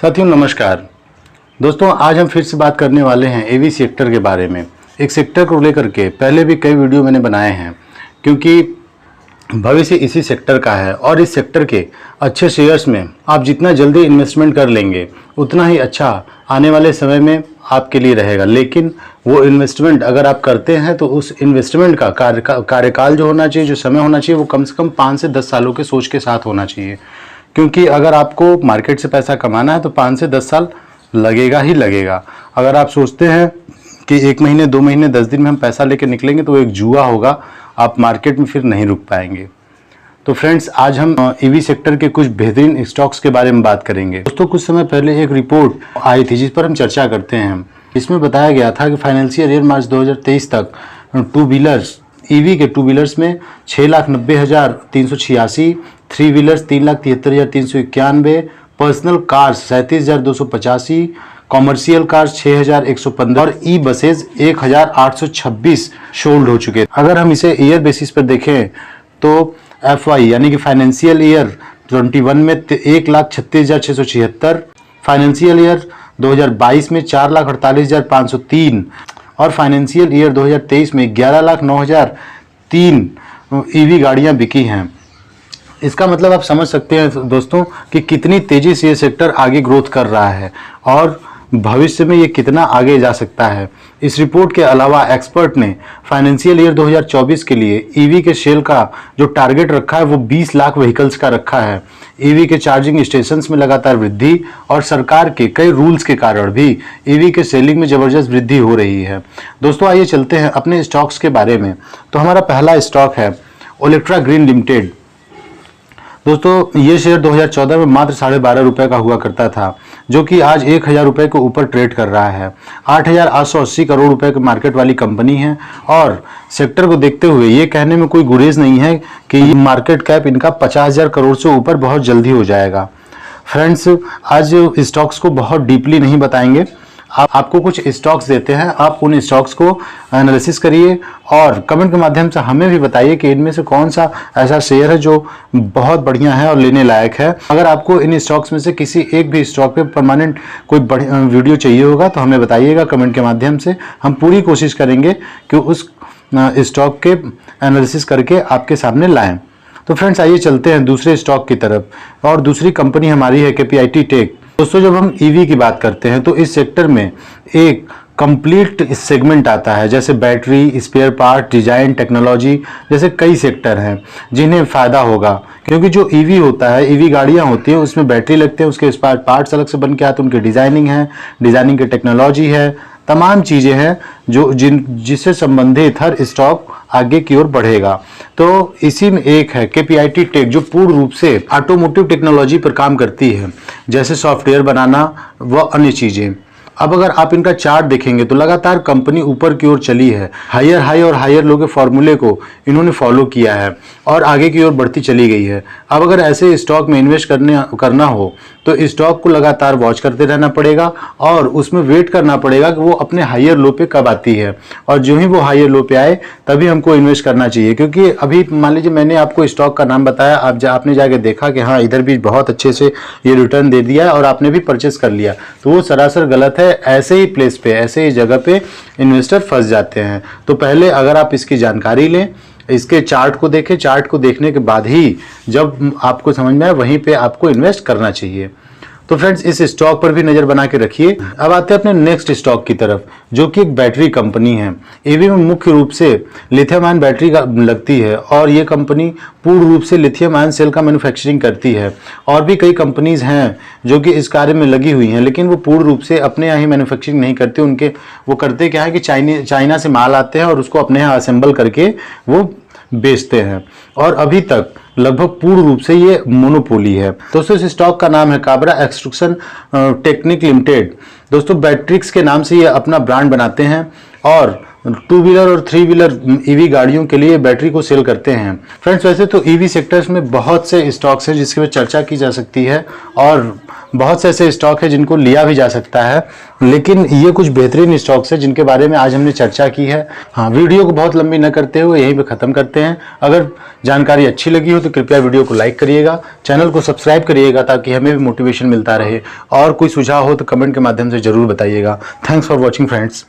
साथियों नमस्कार। दोस्तों आज हम फिर से बात करने वाले हैं एवी सेक्टर के बारे में। एक सेक्टर को लेकर के पहले भी कई वीडियो मैंने बनाए हैं, क्योंकि भविष्य इसी सेक्टर का है और इस सेक्टर के अच्छे शेयर्स में आप जितना जल्दी इन्वेस्टमेंट कर लेंगे उतना ही अच्छा आने वाले समय में आपके लिए रहेगा। लेकिन वो इन्वेस्टमेंट अगर आप करते हैं तो उस इन्वेस्टमेंट का कार्यकाल जो होना चाहिए, जो समय होना चाहिए, वो कम से कम 5 से 10 सालों के सोच के साथ होना चाहिए। क्योंकि अगर आपको मार्केट से पैसा कमाना है तो 5 से 10 साल लगेगा ही लगेगा। अगर आप सोचते हैं कि 1 महीने 2 महीने 10 दिन में हम पैसा लेकर निकलेंगे तो एक जुआ होगा, आप मार्केट में फिर नहीं रुक पाएंगे। तो फ्रेंड्स आज हम ईवी सेक्टर के कुछ बेहतरीन स्टॉक्स के बारे में बात करेंगे। दोस्तों कुछ समय पहले एक रिपोर्ट आई थी जिस पर हम चर्चा करते हैं। इसमें बताया गया था कि फाइनेंशियल ईयर मार्च 2023 तक टू व्हीलर्स ईवी के टू व्हीलर्स में 6,90,386, three wheelers 3,73,391, personal cars 37,285, commercial cars 6,115 और ई बसेज 1,826 सोल्ड हो चुके। अगर हम इसे ईयर बेसिस पर देखें तो FY यानी कि फाइनेंशियल ईयर 21 में 1,36,676, फाइनेंशियल ईयर 2022 में 4,48,503 और फाइनेंशियल ईयर 2023 में 11,09,003 ईवी गाड़ियां बिकी हैं। इसका मतलब आप समझ सकते हैं दोस्तों कि कितनी तेजी से ये सेक्टर आगे ग्रोथ कर रहा है और भविष्य में ये कितना आगे जा सकता है। इस रिपोर्ट के अलावा एक्सपर्ट ने फाइनेंशियल ईयर 2024 के लिए ईवी के सेल का जो टारगेट रखा है वो 20 लाख व्हीकल्स का रखा है। ईवी के चार्जिंग स्टेशंस में लगातार वृद्धि और सरकार के कई रूल्स के कारण भी ईवी के सेलिंग में जबरदस्त वृद्धि हो रही है। दोस्तों आइए चलते हैं अपने स्टॉक्स के बारे में। तो हमारा पहला स्टॉक है ओलेक्ट्रा ग्रीन लिमिटेड। दोस्तों ये शेयर 2014 में मात्र 12.5 रुपये का हुआ करता था, जो कि आज 1,000 रुपये के ऊपर ट्रेड कर रहा है। 8,880 करोड़ रुपए की मार्केट वाली कंपनी है और सेक्टर को देखते हुए ये कहने में कोई गुरेज नहीं है कि ये मार्केट कैप इनका 50,000 करोड़ से ऊपर बहुत जल्दी हो जाएगा। फ्रेंड्स आज स्टॉक्स को बहुत डीपली नहीं बताएंगे, आपको कुछ स्टॉक्स देते हैं, आप उन स्टॉक्स को एनालिसिस करिए और कमेंट के माध्यम से हमें भी बताइए कि इनमें से कौन सा ऐसा शेयर है जो बहुत बढ़िया है और लेने लायक है। अगर आपको इन स्टॉक्स में से किसी एक भी स्टॉक पे परमानेंट कोई वीडियो चाहिए होगा तो हमें बताइएगा कमेंट के माध्यम से। हम पूरी कोशिश करेंगे कि उस स्टॉक के एनालिसिस करके आपके सामने लाएँ। तो फ्रेंड्स आइए चलते हैं दूसरे स्टॉक की तरफ और दूसरी कंपनी हमारी है KPIT टेक। दोस्तों जब हम ईवी की बात करते हैं तो इस सेक्टर में एक कंप्लीट सेगमेंट आता है, जैसे battery, spare part, design, technology जैसे कई सेक्टर हैं जिन्हें फ़ायदा होगा। क्योंकि जो ईवी होता है, ईवी गाड़ियां होती हैं, उसमें बैटरी लगते हैं, उसके स्पेयर पार्ट्स अलग से बन के आते हैं, उनकी डिजाइनिंग है, डिजाइनिंग की टेक्नोलॉजी है, तमाम चीज़ें हैं जो जिससे संबंधित हर स्टॉक आगे की ओर बढ़ेगा। तो इसी में एक है KPIT टेक जो पूर्ण रूप से ऑटोमोटिव टेक्नोलॉजी पर काम करती है, जैसे सॉफ्टवेयर बनाना व अन्य चीज़ें। अब अगर आप इनका चार्ट देखेंगे तो लगातार कंपनी ऊपर की ओर चली है, हायर हाई और हायर लो के फॉर्मूले को इन्होंने फॉलो किया है और आगे की ओर बढ़ती चली गई है। अब अगर ऐसे स्टॉक में इन्वेस्ट करना हो तो स्टॉक को लगातार वॉच करते रहना पड़ेगा और उसमें वेट करना पड़ेगा कि वो अपने हायर लो पे कब आती है, और जो ही वो हायर लो पे आए तभी हमको इन्वेस्ट करना चाहिए। क्योंकि अभी मान लीजिए मैंने आपको स्टॉक का नाम बताया, आपने जाके देखा कि हाँ इधर भी बहुत अच्छे से ये रिटर्न दे दिया है और आपने भी परचेस कर लिया, तो वो सरासर गलत है। ऐसे ही प्लेस पे, ऐसे ही जगह पे इन्वेस्टर फंस जाते हैं। तो पहले अगर आप इसकी जानकारी लें, इसके चार्ट को देखें, चार्ट को देखने के बाद ही जब आपको समझ में आए वहीं पे आपको इन्वेस्ट करना चाहिए। तो फ्रेंड्स इस स्टॉक पर भी नज़र बना के रखिए। अब आते हैं अपने नेक्स्ट स्टॉक की तरफ, जो कि एक बैटरी कंपनी है। ईवी में मुख्य रूप से लिथियम आयन बैटरी लगती है और ये कंपनी पूर्ण रूप से लिथियम आयन सेल का मैन्युफैक्चरिंग करती है। और भी कई कंपनीज हैं जो कि इस कार्य में लगी हुई हैं, लेकिन वो पूर्ण रूप से अपने यहाँ ही मैन्युफैक्चरिंग नहीं करते। वो करते क्या है कि चाइना से माल आते हैं और उसको अपने यहाँ असेंबल करके वो बेचते हैं और अभी तक लगभग पूर्ण रूप से ये मोनोपोली है। दोस्तों इस स्टॉक का नाम है काबरा एक्सट्रूशन टेक्निक लिमिटेड। दोस्तों बैट्रिक्स के नाम से ये अपना ब्रांड बनाते हैं और टू व्हीलर और थ्री व्हीलर ईवी गाड़ियों के लिए बैटरी को सेल करते हैं। फ्रेंड्स, वैसे तो ईवी सेक्टर्स में बहुत से स्टॉक्स हैं जिसके पे चर्चा की जा सकती है और बहुत से ऐसे स्टॉक है जिनको लिया भी जा सकता है, लेकिन ये कुछ बेहतरीन स्टॉक्स है जिनके बारे में आज हमने चर्चा की है। हाँ, वीडियो को बहुत लंबी न करते हुए यहीं पे ख़त्म करते हैं। अगर जानकारी अच्छी लगी हो तो कृपया वीडियो को लाइक करिएगा, चैनल को सब्सक्राइब करिएगा ताकि हमें भी मोटिवेशन मिलता रहे, और कोई सुझाव हो तो कमेंट के माध्यम से ज़रूर बताइएगा। Thanks for watching friends.